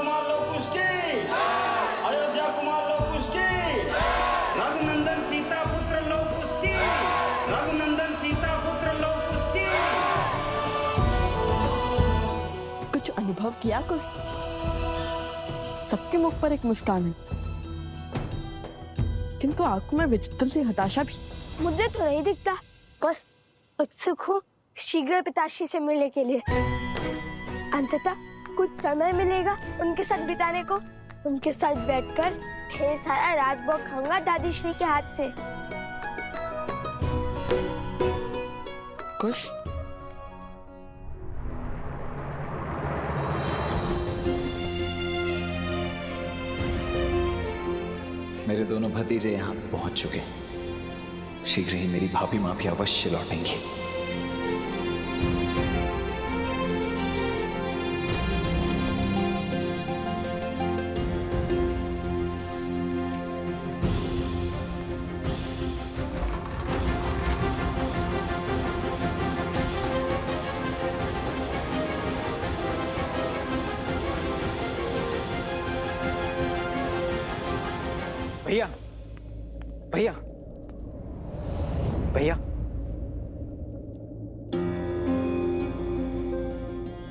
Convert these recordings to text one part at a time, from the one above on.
कुमार लोकुश की, अयोध्या कुमार लोकुश की, रघुनंदन सीता पुत्र लोकुश की, रघुनंदन सीता पुत्र लोकुश की। कुछ अनुभव किया कुछ? सबके मुख पर एक मुस्कान है, किंतु आंखों में विचित्र सी हताशा भी। मुझे तो नहीं दिखता, बस उत्सुक हूँ शीघ्र पिताश्री से मिलने के लिए। अंततः कुछ समय मिलेगा उनके साथ बिताने को। उनके साथ बैठकर ढेर सारा राजभोग खाऊंगा दादी श्री के हाथ से। कुछ मेरे दोनों भतीजे यहाँ पहुंच चुके हैं। शीघ्र ही मेरी भाभी माँ भी अवश्य लौटेंगी। भैया भैया भैया,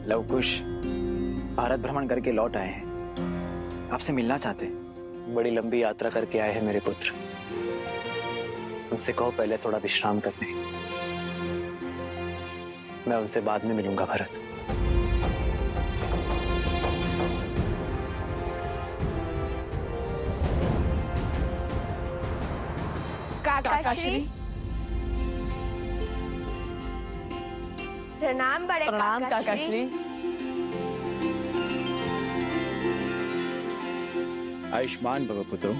लवकुश भारत भ्रमण करके लौट आए हैं, आपसे मिलना चाहते हैं। बड़ी लंबी यात्रा करके आए हैं मेरे पुत्र। उनसे कहो पहले थोड़ा विश्राम करने। मैं उनसे बाद में मिलूंगा भरत। काकाश्री, प्रणाम बड़े प्रणाम काकाश्री। आयुष्मान भव पुत्रो।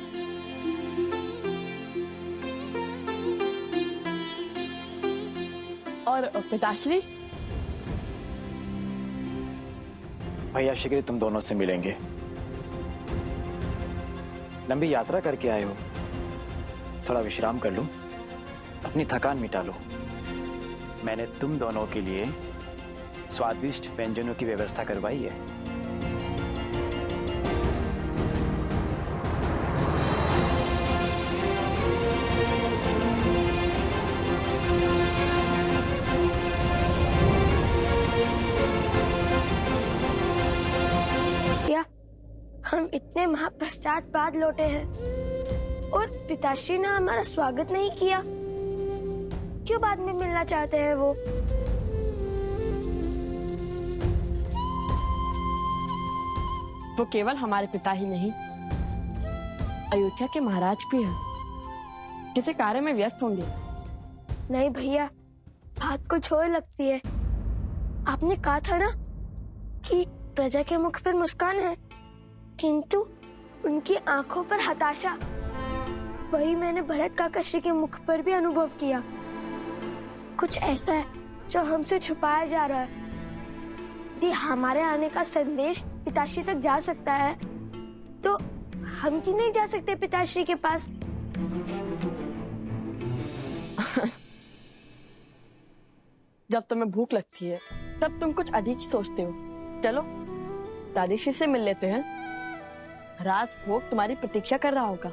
और पिताश्री? भैया शीघ्र तुम दोनों से मिलेंगे। लंबी यात्रा करके आए हो, थोड़ा विश्राम कर लो, अपनी थकान मिटा लो। मैंने तुम दोनों के लिए स्वादिष्ट व्यंजनों की व्यवस्था करवाई है। या हम इतने माह पश्चात बाद लौटे हैं और पिताश्री ने हमारा स्वागत नहीं किया। क्यों बाद में मिलना चाहते हैं वो? वो केवल हमारे पिता ही नहीं, अयोध्या के महाराज भी हैं। किसी कार्य में व्यस्त होंगे। नहीं भैया, बात कुछ और लगती है। आपने कहा था ना कि प्रजा के मुख पर मुस्कान है, किंतु उनकी आंखों पर हताशा। वही मैंने भरत काकाश्री के मुख पर भी अनुभव किया। कुछ ऐसा है जो हमसे छुपाया जा रहा है। यदि हमारे आने का संदेश पिताश्री तक जा सकता है तो हम क्यों नहीं जा सकते पिताश्री के पास? जब तुम्हें भूख लगती है तब तुम कुछ अधिक ही सोचते हो। चलो दादीश्री से मिल लेते हैं। राजभोग तुम्हारी प्रतीक्षा कर रहा होगा।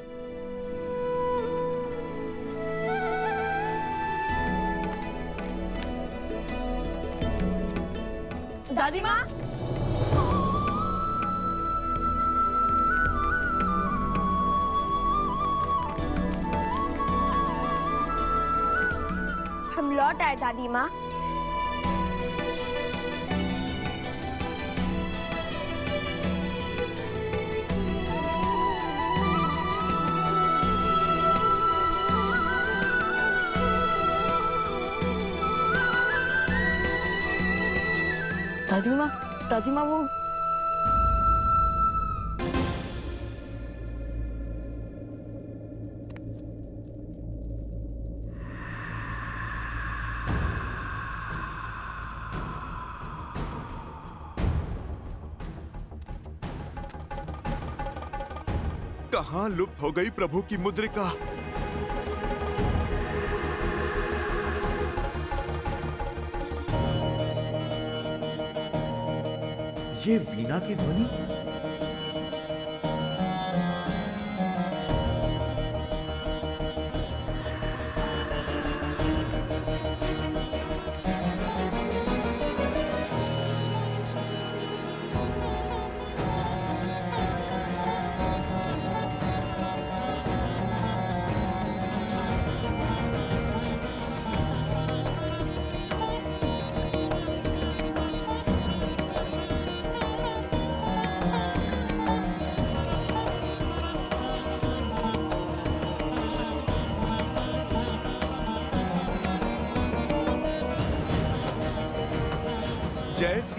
दादी माँ, हम लौट आए दादी माँ। दादी माँ वो कहां लुप्त हो गई प्रभु की मुद्रिका? ये वीणा की ध्वनि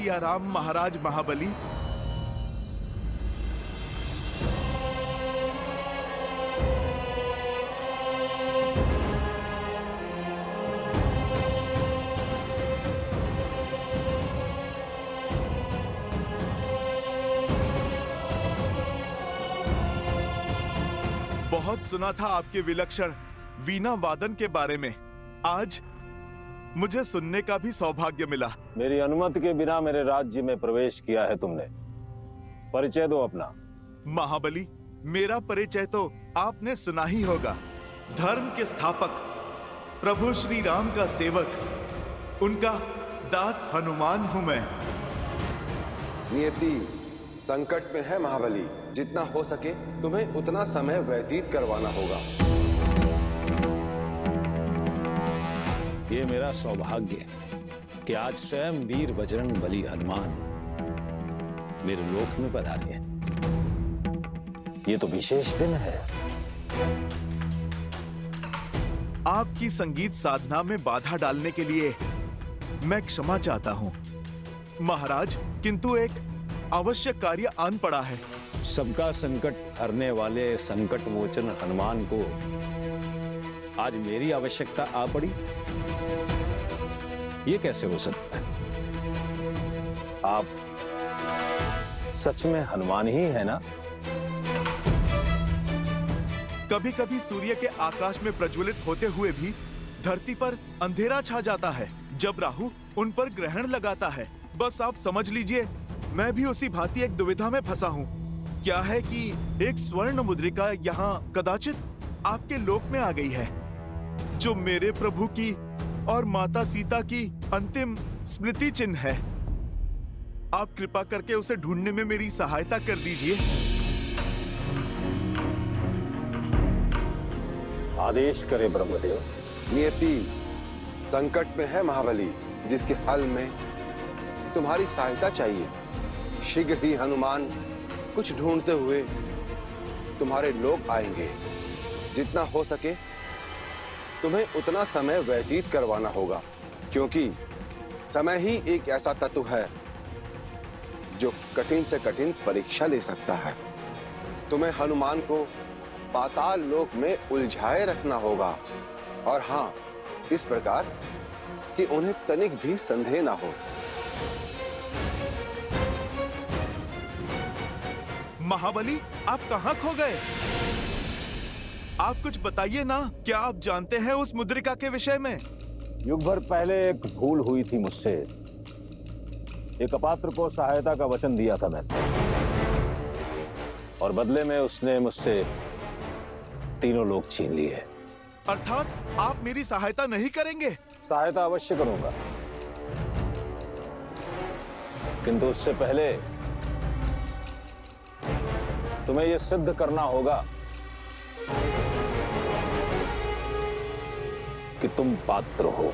सियाराम महाराज महाबली। बहुत सुना था आपके विलक्षण वीणा वादन के बारे में। आज मुझे सुनने का भी सौभाग्य मिला। मेरी अनुमति के बिना मेरे राज्य में प्रवेश किया है तुमने। परिचय दो अपना। महाबली, मेरा परिचय तो आपने सुना ही होगा। धर्म के स्थापक, प्रभु श्री राम का सेवक, उनका दास हनुमान हूं मैं। नियति संकट में है महाबली। जितना हो सके तुम्हें उतना समय व्यतीत करवाना होगा। ये मेरा सौभाग्य है कि आज स्वयं वीर बजरंग बली हनुमान मेरे लोक में पधारे हैं। ये तो विशेष दिन है। आपकी संगीत साधना में बाधा डालने के लिए मैं क्षमा चाहता हूं महाराज, किंतु एक आवश्यक कार्य आन पड़ा है। सबका संकट हरने वाले संकट मोचन हनुमान को आज मेरी आवश्यकता आ पड़ी। ये कैसे हो सकता है? आप सच में हनुमान ही है ना? कभी कभी सूर्य के आकाश में प्रज्वलित होते हुए भी धरती पर अंधेरा छा जाता है जब राहु उन पर ग्रहण लगाता है। बस आप समझ लीजिए, मैं भी उसी भांति एक दुविधा में फंसा हूँ। क्या है कि एक स्वर्ण मुद्रिका यहाँ कदाचित आपके लोक में आ गई है, जो मेरे प्रभु की और माता सीता की अंतिम स्मृति चिन्ह है। आप कृपा करके उसे ढूंढने में मेरी सहायता कर दीजिए। आदेश करे ब्रह्मदेव। नियति संकट में है महाबली, जिसके हल में तुम्हारी सहायता चाहिए। शीघ्र ही हनुमान कुछ ढूंढते हुए तुम्हारे लोग आएंगे। जितना हो सके तुम्हें उतना समय व्यतीत करवाना होगा, क्योंकि समय ही एक ऐसा तत्व है जो कठिन से कठिन परीक्षा ले सकता है। तुम्हें हनुमान को पाताल लोक में उलझाए रखना होगा, और हाँ, इस प्रकार कि उन्हें तनिक भी संदेह ना हो। महाबली, आप कहाँ खो गए? आप कुछ बताइए ना। क्या आप जानते हैं उस मुद्रिका के विषय में? युग भर पहले एक भूल हुई थी मुझसे। एक अपात्र को सहायता का वचन दिया था मैंने, और बदले में उसने मुझसे तीनों लोग छीन लिए। अर्थात आप मेरी सहायता नहीं करेंगे? सहायता अवश्य करूंगा, किंतु उससे पहले तुम्हें यह सिद्ध करना होगा कि तुम पात्र हो।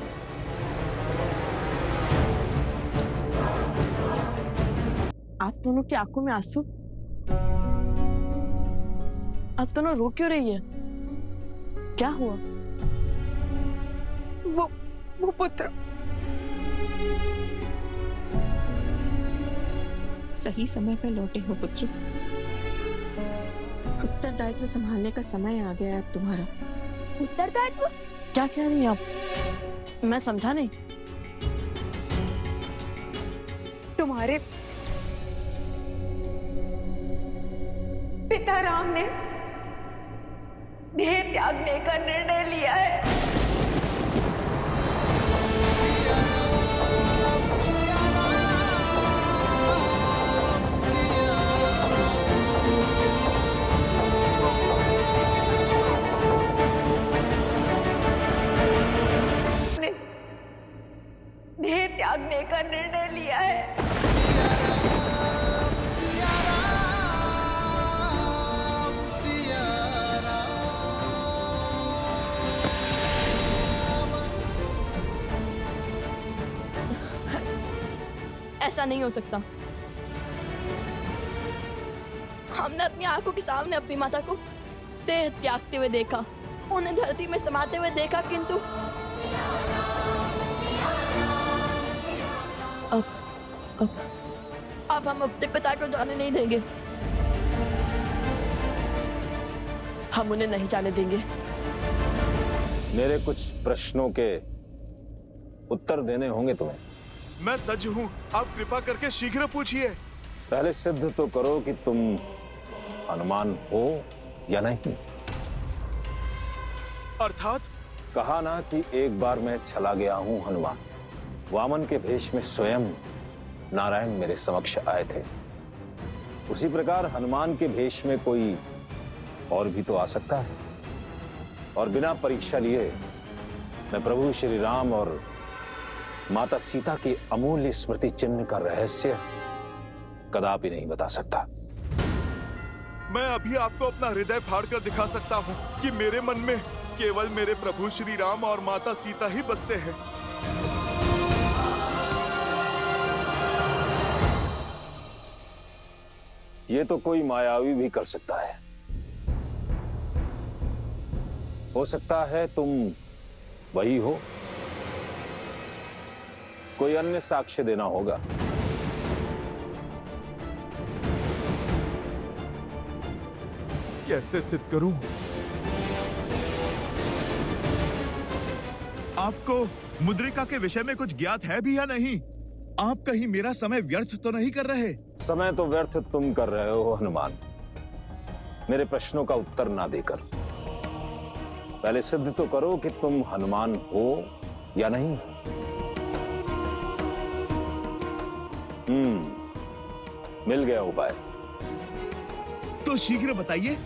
आप दोनों की आंखों में आंसू? आप दोनों रो क्यों रही है? क्या हुआ? वो पुत्र सही समय पर लौटे हो पुत्र। उत्तरदायित्व संभालने का समय आ गया अब तुम्हारा। उत्तरदायित्व? क्या कह रही हैं आप? मैं समझा नहीं। तुम्हारे पिता राम ने देह त्यागने का निर्णय लिया है। देह त्यागने का निर्णय लिया है। ऐसा नहीं हो सकता। हमने अपनी आंखों के सामने अपनी माता को देह त्यागते हुए देखा, उन्हें धरती में समाते हुए देखा, किंतु अब हम अपने पिता को जाने नहीं देंगे। हम उन्हें नहीं जाने देंगे। मेरे कुछ प्रश्नों के उत्तर देने होंगे तुम्हें। मैं सज्ज हूँ, आप कृपा करके शीघ्र पूछिए। पहले सिद्ध तो करो कि तुम हनुमान हो या नहीं। अर्थात? कहा ना कि एक बार मैं चला गया हूं हनुमान। वामन के भेष में स्वयं नारायण मेरे समक्ष आए थे। उसी प्रकार हनुमान के भेष में कोई और भी तो आ सकता है, और बिना परीक्षा लिए मैं प्रभु श्री राम और माता सीता की अमूल्य स्मृति चिन्ह का रहस्य कदापि नहीं बता सकता। मैं अभी आपको अपना हृदय फाड़ कर दिखा सकता हूँ कि मेरे मन में केवल मेरे प्रभु श्री राम और माता सीता ही बसते हैं। ये तो कोई मायावी भी कर सकता है। हो सकता है तुम वही हो, कोई अन्य साक्ष्य देना होगा। कैसे सिद्ध करूं? आपको मुद्रिका के विषय में कुछ ज्ञात है भी या नहीं? आप कहीं मेरा समय व्यर्थ तो नहीं कर रहे? समय तो व्यर्थ तुम कर रहे हो हनुमान, मेरे प्रश्नों का उत्तर ना देकर। पहले सिद्ध तो करो कि तुम हनुमान हो या नहीं। मिल गया उपाय। तो शीघ्र बताइए।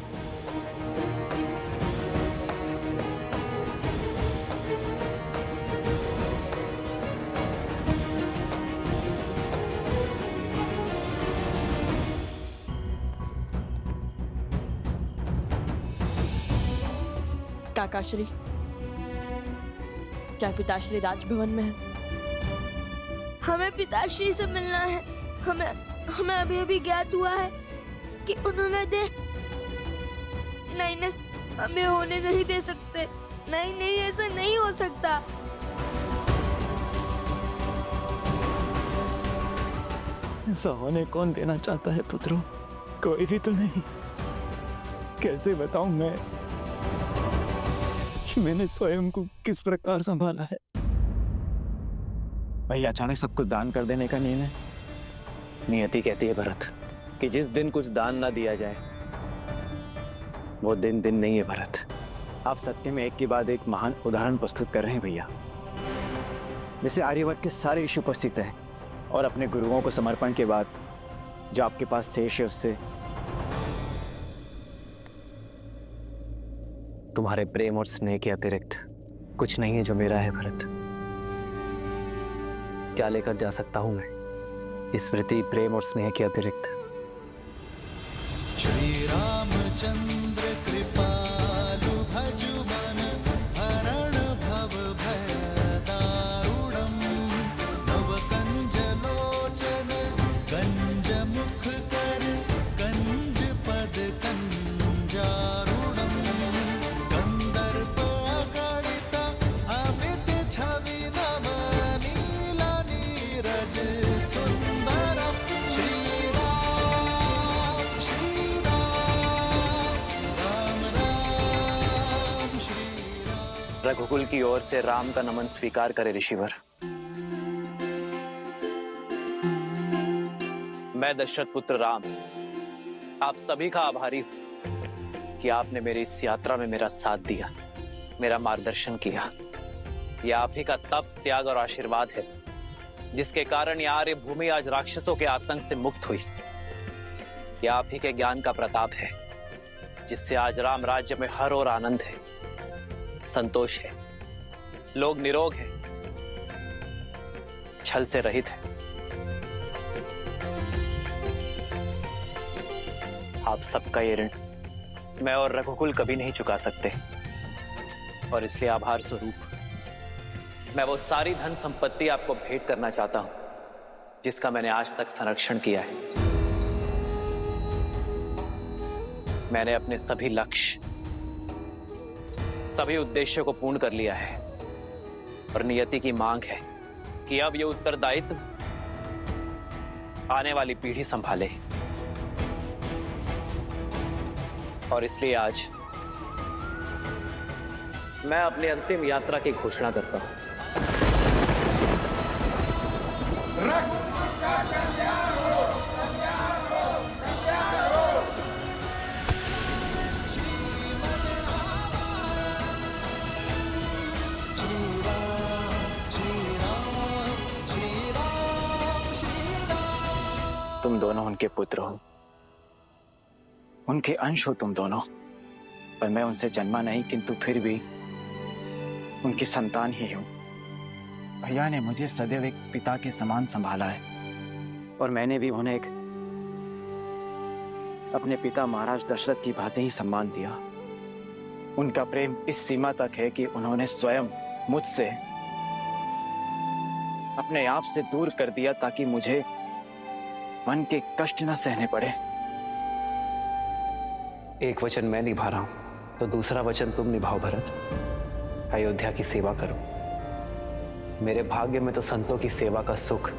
काकाश्री, क्या पिताश्री राजभवन में है? हमें पिताश्री से मिलना है। हमें अभी अभी ज्ञात हुआ है कि उन्होंने नहीं, हमें होने नहीं दे सकते। नहीं, ऐसा नहीं हो सकता। ऐसा होने कौन देना चाहता है पुत्रों? कोई भी तो नहीं। कैसे बताऊं मैं कि मैंने स्वयं को किस प्रकार संभाला है। भाई अचानक सब कुछ दान कर देने का निर्णय। नियति कहती है भरत कि जिस दिन कुछ दान ना दिया जाए वो दिन नहीं है भरत। आप सत्य में एक के बाद एक महान उदाहरण प्रस्तुत कर रहे हैं भैया। जैसे आर्यवर्त के सारे ऋषि उपस्थित हैं और अपने गुरुओं को समर्पण के बाद जो आपके पास शेष है उससे तुम्हारे प्रेम और स्नेह के अतिरिक्त कुछ नहीं है जो मेरा है भरत। क्या लेकर जा सकता हूं मैं स्मृति, प्रेम और स्नेह के अतिरिक्त? श्री रामचंद्र कृपालु भजु मन हरण भव भय दारुणम नव कंज लोचन कंज मुख कर कंज पद कंजारुणम कंदर्प अगणित अमित छवि नव नीला नीरज सुंदरम श्री राम राम राम श्री राम। रघुकुल की ओर से राम का नमन स्वीकार करे ऋषिवर। मैं दशरथ पुत्र राम आप सभी का आभारी हूं कि आपने मेरी इस यात्रा में मेरा साथ दिया, मेरा मार्गदर्शन किया। यह आप ही का तप, त्याग और आशीर्वाद है जिसके कारण यह आर्य भूमि आज राक्षसों के आतंक से मुक्त हुई। यह आप ही के ज्ञान का प्रताप है जिससे आज राम राज्य में हर ओर आनंद है, संतोष है, लोग निरोग हैं, छल से रहित है। आप सबका ये ऋण मैं और रघुकुल कभी नहीं चुका सकते और इसलिए आभार स्वरूप मैं वो सारी धन संपत्ति आपको भेंट करना चाहता हूं जिसका मैंने आज तक संरक्षण किया है। मैंने अपने सभी लक्ष्य, सभी उद्देश्यों को पूर्ण कर लिया है और नियति की मांग है कि अब ये उत्तरदायित्व आने वाली पीढ़ी संभाले। और इसलिए आज मैं अपनी अंतिम यात्रा की घोषणा करता हूं। तुम दोनों उनके पुत्र हो, उनके अंश हो तुम दोनों। पर मैं उनसे जन्मा नहीं, किंतु फिर भी उनकी संतान ही हूं। भैया ने मुझे सदैव एक पिता के समान संभाला है और मैंने भी उन्हें अपने पिता महाराज दशरथ की भांति ही सम्मान दिया। उनका प्रेम इस सीमा तक है कि उन्होंने स्वयं मुझसे अपने आप से दूर कर दिया ताकि मुझे मन के कष्ट न सहने पड़े। एक वचन मैं निभा रहा हूं तो दूसरा वचन तुम निभाओ भरत। अयोध्या की सेवा करो। मेरे भाग्य में तो संतों की सेवा का सुख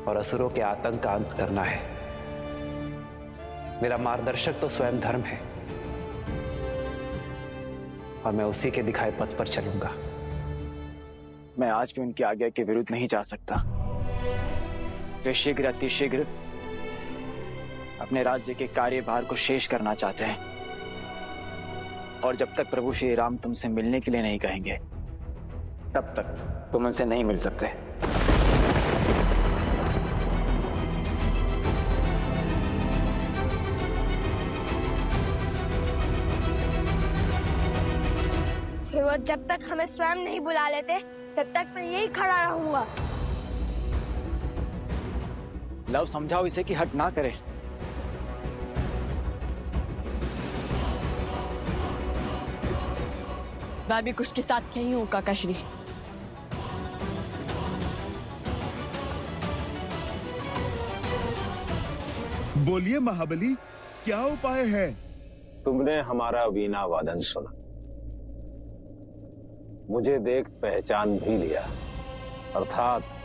और असुरों के आतंक का अंत करना है। मेरा मार्गदर्शक तो स्वयं धर्म है और मैं उसी के दिखाए पथ पर चलूंगा। मैं आज भी उनकी आज्ञा के विरुद्ध नहीं जा सकता। वे शीघ्र अतिशीघ्र अपने राज्य के कार्यभार को शेष करना चाहते हैं और जब तक प्रभु श्री राम तुमसे मिलने के लिए नहीं कहेंगे तब तक तुम उनसे नहीं मिल सकते। फिर वो जब तक हमें स्वयं नहीं बुला लेते तब तक मैं यही खड़ा रहूंगा। लव, समझाओ इसे कि हट ना करे। मैं भी कुछ के साथ यही हूँ काका श्री। बोलिए महाबली, क्या उपाय है? तुमने हमारा वीणा वादन सुना, मुझे देख पहचान भी लिया, अर्थात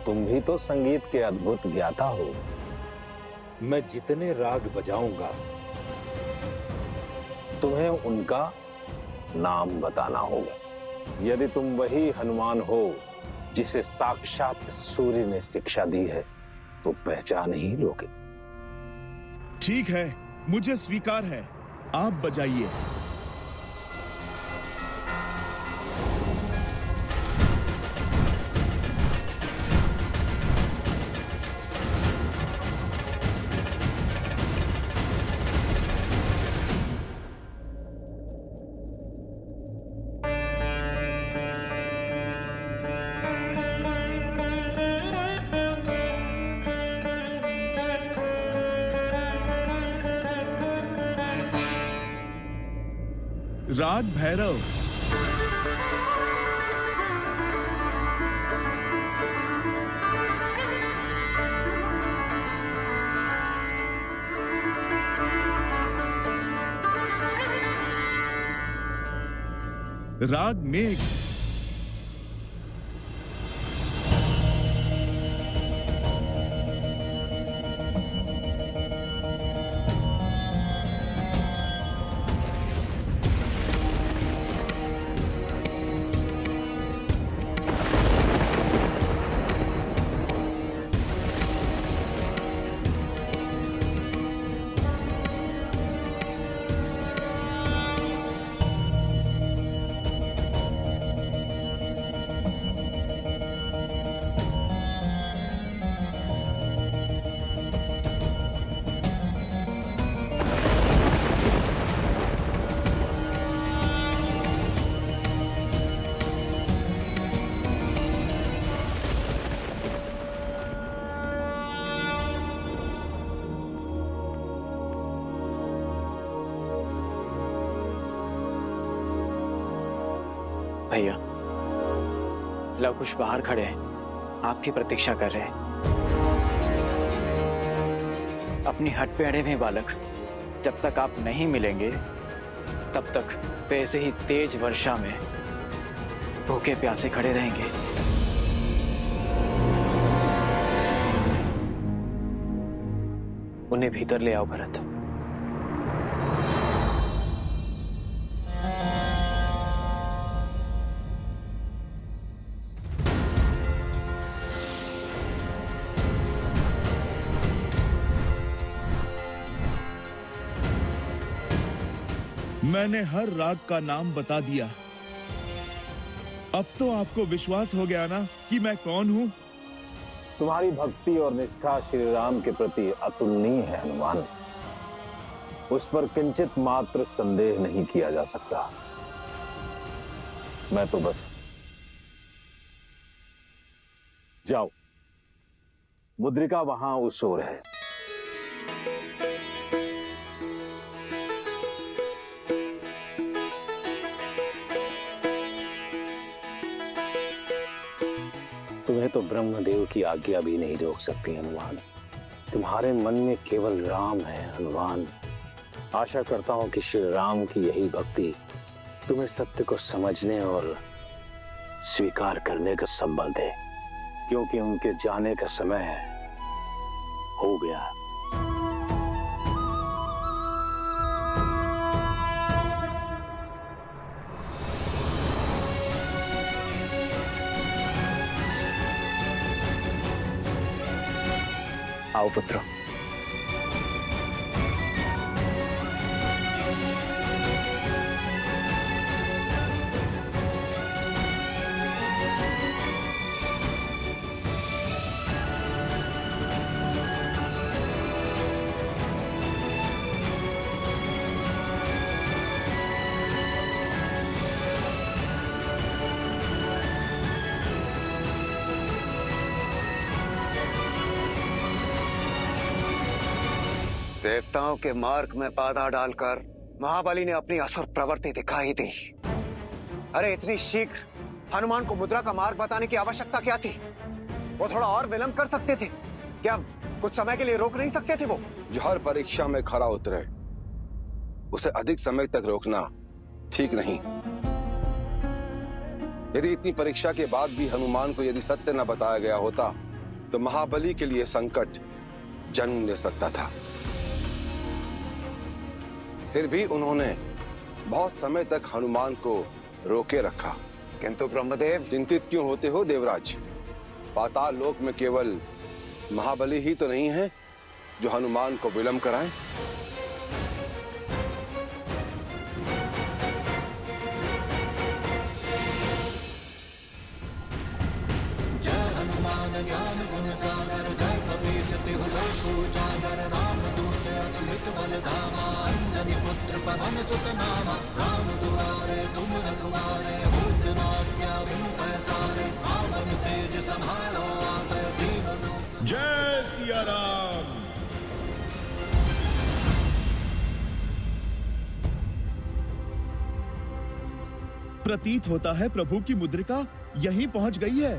तुम भी तो संगीत के अद्भुत ज्ञाता हो। मैं जितने राग बजाऊंगा तुम्हें उनका नाम बताना होगा। यदि तुम वही हनुमान हो जिसे साक्षात सूर्य ने शिक्षा दी है तो पहचान ही लोगे। ठीक है, मुझे स्वीकार है। आप बजाइए। राग भैरव। राग मेघ। भैया, लव कुश बाहर खड़े हैं, आपकी प्रतीक्षा कर रहे हैं। अपनी हट पे अड़े हुए बालक, जब तक आप नहीं मिलेंगे तब तक वैसे ही तेज वर्षा में भूखे प्यासे खड़े रहेंगे। उन्हें भीतर ले आओ भरत। मैंने हर राग का नाम बता दिया। अब तो आपको विश्वास हो गया ना कि मैं कौन हूं? तुम्हारी भक्ति और निष्ठा श्री राम के प्रति अतुलनीय है हनुमान। उस पर किंचित मात्र संदेह नहीं किया जा सकता। मैं तो बस जाओ, मुद्रिका वहां उस ओर है। तुम्हें तो ब्रह्मदेव की आज्ञा भी नहीं रोक सकती हनुमान। तुम्हारे मन में केवल राम है हनुमान। आशा करता हूं कि श्री राम की यही भक्ति तुम्हें सत्य को समझने और स्वीकार करने का संबल दे, क्योंकि उनके जाने का समय हो गया। आओ पुत्र। देवताओं के मार्ग में बाधा डालकर महाबली ने अपनी असुर प्रवृत्ति दिखाई दी। अरे इतनी शीघ्र हनुमान को मुद्रा का मार्ग बताने की आवश्यकता क्या थी? वो थोड़ा और विलंब कर सकते थे क्या? कुछ समय के लिए रोक नहीं सकते थे वो? जो हर परीक्षा में खरा उतरे उसे अधिक समय तक रोकना ठीक नहीं। यदि इतनी परीक्षा के बाद भी हनुमान को यदि सत्य न बताया गया होता तो महाबली के लिए संकट जन्म ले सकता था। फिर भी उन्होंने बहुत समय तक हनुमान को रोके रखा। किंतु ब्रह्मदेव, चिंतित क्यों होते हो देवराज? पाताल लोक में केवल महाबली ही तो नहीं है जो हनुमान को विलंब कराएं। जय हनुमान ज्ञान गुण सागर, जय कपीस तिहु लोक उजागर, रामदूत अतुलित बल धामा, अंजनी पुत्र पवन सुत नामा, राम दुआरे तुम रखवारे, बुद्ध मात्या बिनु पैसारे, रावण तेज संहारो आप दीन। जय सिया राम। प्रतीत होता है प्रभु की मुद्रिका यहीं पहुंच गई है।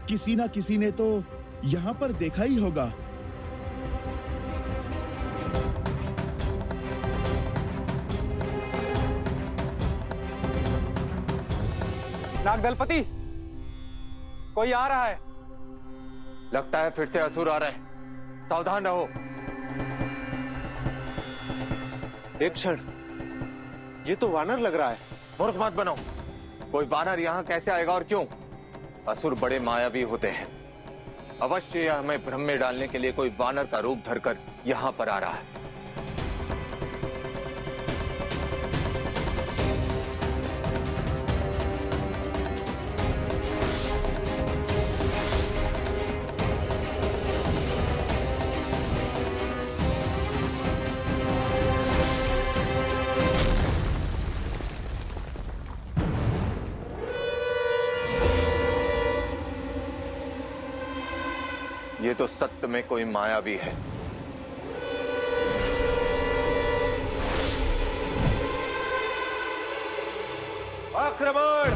किसी ना किसी ने तो यहां पर देखा ही होगा। नागदलपति, कोई आ रहा है। लगता है फिर से असुर आ रहे हैं, सावधान रहो। एक क्षण, ये तो वानर लग रहा है। मूर्ख मत बनो। कोई वानर यहाँ कैसे आएगा और क्यों? असुर बड़े मायावी होते हैं। अवश्य यह हमें भ्रम में डालने के लिए कोई वानर का रूप धरकर यहाँ पर आ रहा है। ये तो सत्य में कोई मायावी है। आक्रमण!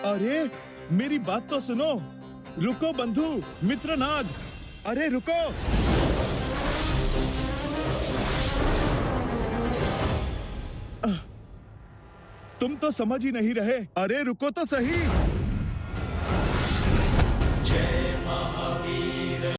अरे मेरी बात तो सुनो। रुको बंधु, मित्र नाग, अरे रुको। तुम तो समझ ही नहीं रहे, अरे रुको तो सही।